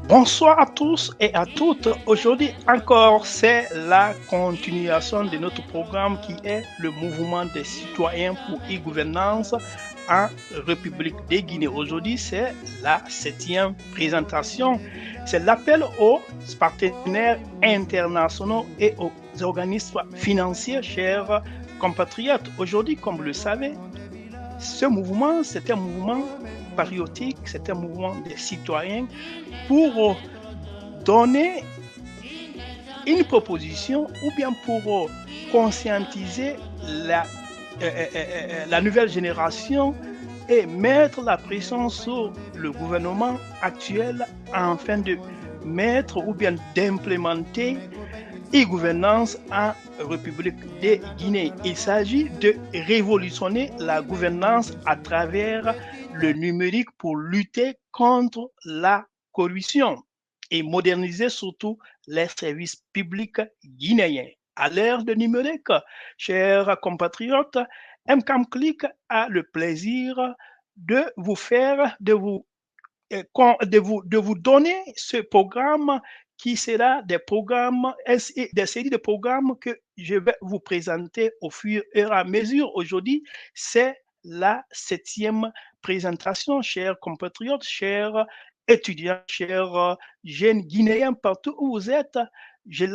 Bonsoir à tous et à toutes. Aujourd'hui encore, c'est la continuation de notre programme qui est le mouvement des citoyens pour e-gouvernance en République de Guinée. Aujourd'hui, c'est la septième présentation. C'est l'appel aux partenaires internationaux et aux organismes financiers, chers compatriotes. Aujourd'hui, comme vous le savez, ce mouvement, c'est un mouvement patriotique, c'est un mouvement des citoyens pour donner une proposition ou bien pour conscientiser la nouvelle génération et mettre la pression sur le gouvernement actuel afin de mettre ou bien d'implémenter e-gouvernance en République de Guinée. Il s'agit de révolutionner la gouvernance à travers le numérique pour lutter contre la corruption et moderniser surtout les services publics guinéens. À l'ère du numérique, chers compatriotes, MCAMCLIC a le plaisir de vous faire, de vous donner ce programme qui sera des programmes, des séries de programmes que je vais vous présenter au fur et à mesure. Aujourd'hui, c'est la septième présentation, chers compatriotes, chers étudiants, chers jeunes Guinéens, partout où vous êtes. Je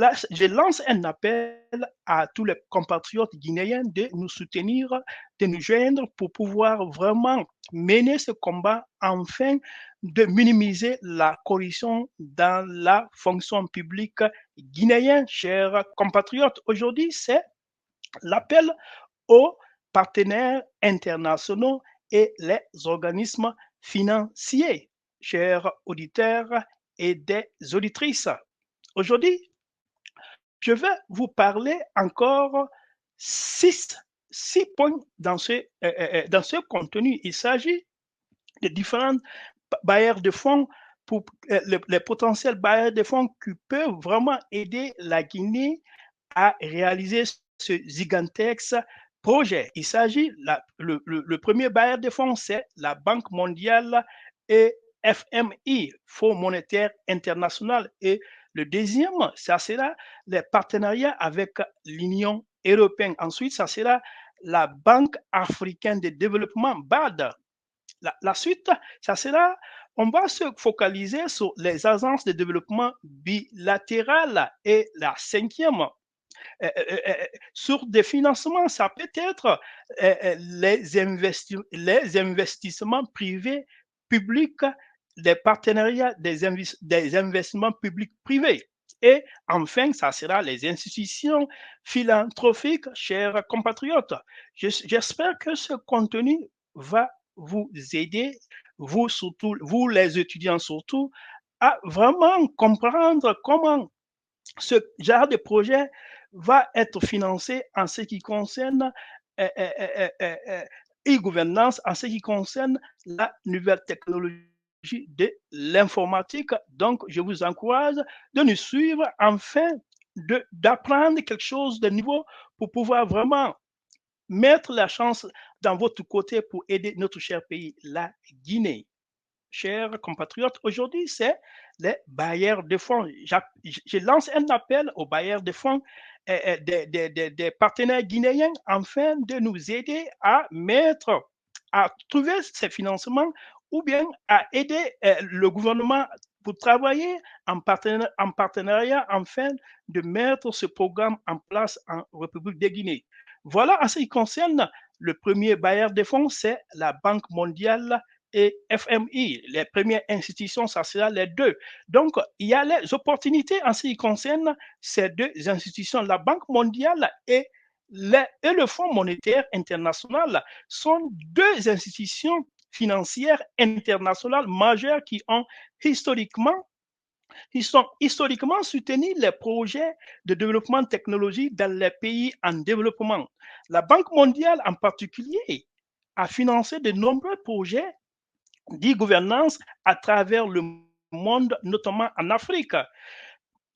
lance un appel à tous les compatriotes guinéens de nous soutenir, de nous joindre pour pouvoir vraiment mener ce combat afin de minimiser la corruption dans la fonction publique guinéenne, chers compatriotes. Aujourd'hui, c'est l'appel aux partenaires internationaux et les organismes financiers, chers auditeurs et des auditrices. Aujourd'hui, je vais vous parler encore six, six points dans ce contenu. Il s'agit de différents bailleurs de fonds pour les potentiels bailleurs de fonds qui peuvent vraiment aider la Guinée à réaliser ce gigantesque projet. Il s'agit, le premier bailleur de fonds, c'est la Banque mondiale et FMI, Fonds monétaire international. Et le deuxième, ça sera les partenariats avec l'Union européenne. Ensuite, ça sera la Banque africaine de développement, BAD. La suite, ça sera, on va se focaliser sur les agences de développement bilatérales. Et la cinquième, sur des financements, ça peut être les investissements privés, publics, des partenariats, des investissements publics privés. Et enfin, ça sera les institutions philanthropiques, chers compatriotes. J'espère que ce contenu va vous aider, vous surtout, vous les étudiants surtout, à vraiment comprendre comment ce genre de projet va être financé en ce qui concerne e-gouvernance, en ce qui concerne la nouvelle technologie de l'informatique. Donc, je vous encourage de nous suivre afin d'apprendre quelque chose de nouveau pour pouvoir vraiment mettre la chance dans votre côté pour aider notre cher pays, la Guinée. Chers compatriotes, aujourd'hui, c'est les bailleurs de fonds. Je lance un appel aux bailleurs de fonds des partenaires guinéens afin de nous aider à trouver ces financements ou bien à aider le gouvernement pour travailler en partenariat afin de mettre ce programme en place en République de Guinée. Voilà en ce qui concerne le premier bailleur de fonds, c'est la Banque mondiale et FMI. Les premières institutions, ça sera les deux. Donc, il y a les opportunités en ce qui concerne ces deux institutions. La Banque mondiale et le Fonds monétaire international sont deux institutions financières internationales majeures qui ont historiquement ils sont historiquement soutenu les projets de développement technologique dans les pays en développement. La Banque mondiale en particulier a financé de nombreux projets d'e-gouvernance à travers le monde, notamment en Afrique.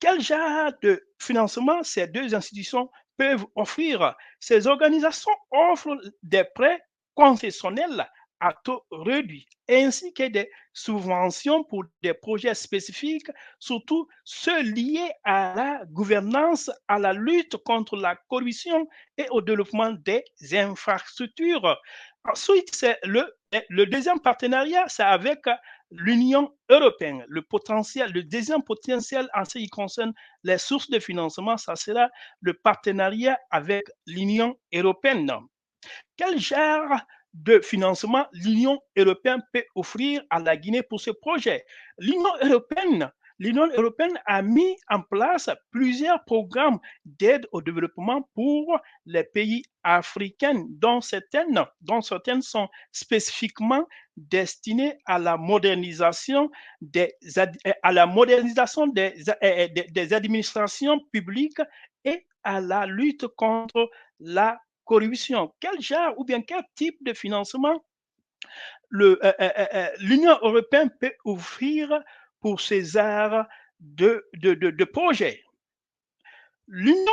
Quel genre de financement ces deux institutions peuvent offrir? Ces organisations offrent des prêts concessionnels à taux réduit, ainsi que des subventions pour des projets spécifiques, surtout ceux liés à la gouvernance, à la lutte contre la corruption et au développement des infrastructures. Ensuite, c'est le deuxième partenariat, c'est avec l'Union européenne. Le deuxième potentiel en ce qui concerne les sources de financement, ça sera le partenariat avec l'Union européenne. Quel genre de financement l'Union européenne peut offrir à la Guinée pour ce projet? L'Union européenne, L'Union européenne a mis en place plusieurs programmes d'aide au développement pour les pays africains, dont certaines sont spécifiquement destinées à la modernisation des administrations publiques et à la lutte contre la corruption. Quel genre ou bien quel type de financement l'Union européenne peut offrir pour ces arts de projets? L'Union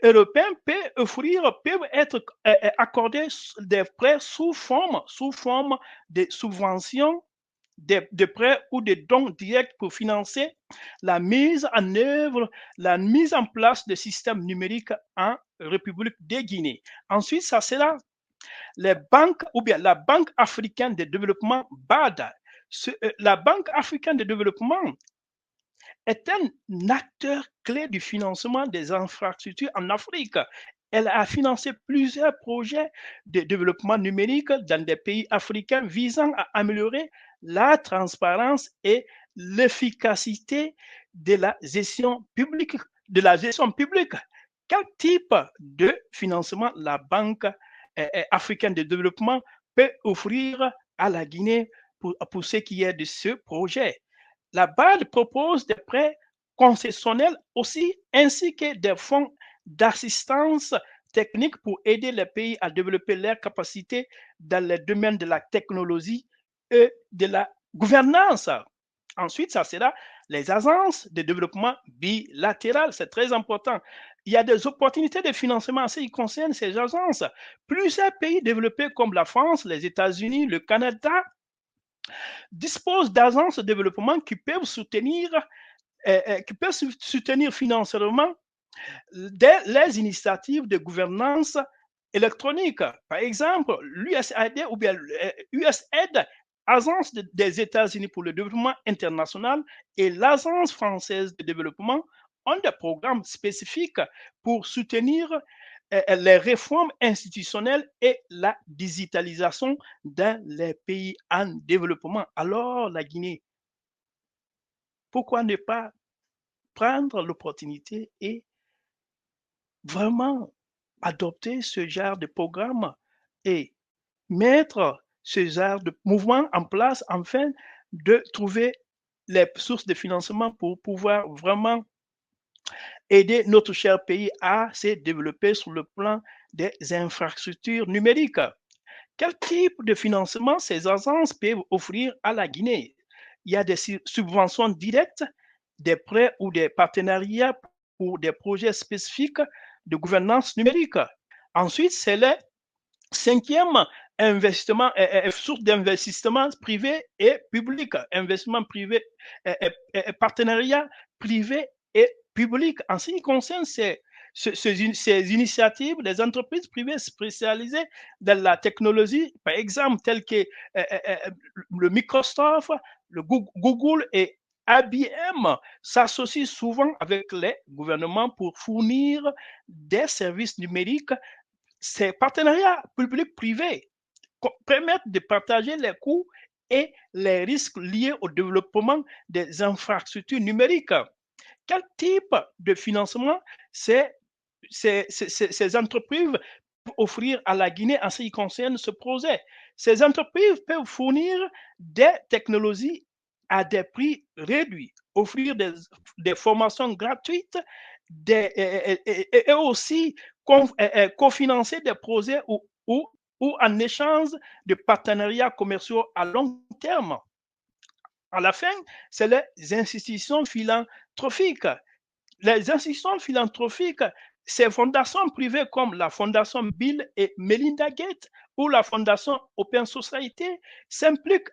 européenne peut être accordée des prêts sous forme de subventions, de prêts ou de dons directs pour financer la mise en œuvre, la mise en place de systèmes numériques en République de Guinée. Ensuite, ça sera les banques ou bien la Banque africaine de développement BAD. La Banque africaine de développement est un acteur clé du financement des infrastructures en Afrique. Elle a financé plusieurs projets de développement numérique dans des pays africains visant à améliorer la transparence et l'efficacité de la gestion publique. Quel type de financement la Banque africaine de développement peut offrir à la Guinée pour ce qui est de ce projet? La BAD propose des prêts concessionnels aussi, ainsi que des fonds d'assistance technique pour aider les pays à développer leurs capacités dans les domaines de la technologie et de la gouvernance. Ensuite, ça sera les agences de développement bilatéral. C'est très important. Il y a des opportunités de financement en ce qui concerne ces agences. Plusieurs pays développés comme la France, les États-Unis, le Canada disposent d'agences de développement qui peuvent soutenir financièrement les initiatives de gouvernance électronique. Par exemple, l'USAID ou bien USAID, Agence des États-Unis pour le développement international, et l'Agence française de développement ont des programmes spécifiques pour soutenir les réformes institutionnelles et la digitalisation dans les pays en développement. Alors, la Guinée, pourquoi ne pas prendre l'opportunité et vraiment adopter ce genre de programme et mettre ce genre de mouvement en place afin de trouver les sources de financement pour pouvoir vraiment aider notre cher pays à se développer sur le plan des infrastructures numériques? Quel type de financement ces agences peuvent offrir à la Guinée? Il y a des subventions directes, des prêts ou des partenariats pour des projets spécifiques de gouvernance numérique. Ensuite, c'est le cinquième source d'investissement privé et public, investissement privé, partenariat privé et public. En ce qui concerne ces initiatives, les entreprises privées spécialisées dans la technologie, par exemple, telles que le Microsoft, le Google et IBM, s'associent souvent avec les gouvernements pour fournir des services numériques. Ces partenariats public-privé permettent de partager les coûts et les risques liés au développement des infrastructures numériques. Quel type de financement ces entreprises peuvent offrir à la Guinée en ce qui concerne ce projet? Ces entreprises peuvent fournir des technologies à des prix réduits, offrir des formations gratuites et aussi cofinancer des projets ou en échange de partenariats commerciaux à long terme. À la fin, c'est les institutions philanthropiques. Les institutions philanthropiques Ces fondations privées comme la Fondation Bill et Melinda Gates ou la Fondation Open Society s'impliquent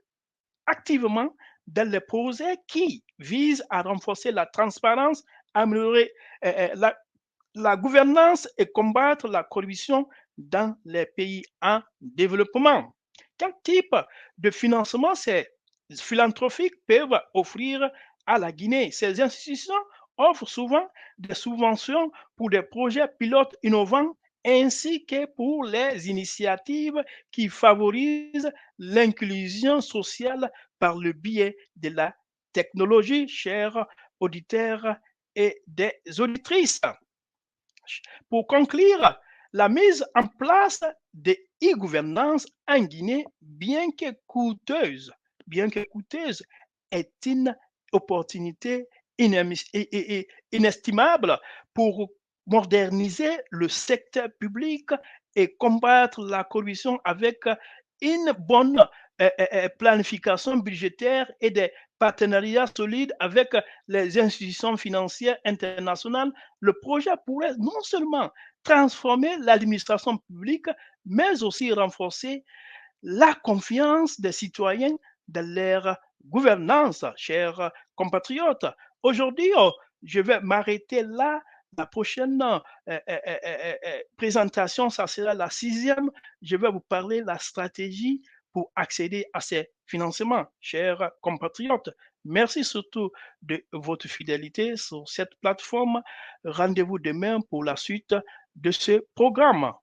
activement dans les projets qui visent à renforcer la transparence, améliorer la gouvernance et combattre la corruption dans les pays en développement. Quel type de financement ces philanthropiques peuvent offrir à la Guinée? Ces institutions offrent souvent des subventions pour des projets pilotes innovants ainsi que pour les initiatives qui favorisent l'inclusion sociale par le biais de la technologie, chers auditeurs et des auditrices. Pour conclure, la mise en place de e-gouvernance en Guinée, bien que coûteuse, est une opportunité inestimable pour moderniser le secteur public et combattre la corruption avec une bonne planification budgétaire et des partenariats solides avec les institutions financières internationales. Le projet pourrait non seulement transformer l'administration publique, mais aussi renforcer la confiance des citoyens dans leur gouvernance, chers compatriotes. Aujourd'hui, je vais m'arrêter là. La prochaine présentation, ça sera la sixième. Je vais vous parler de la stratégie pour accéder à ces financements, chers compatriotes. Merci surtout de votre fidélité sur cette plateforme. Rendez-vous demain pour la suite de ce programme.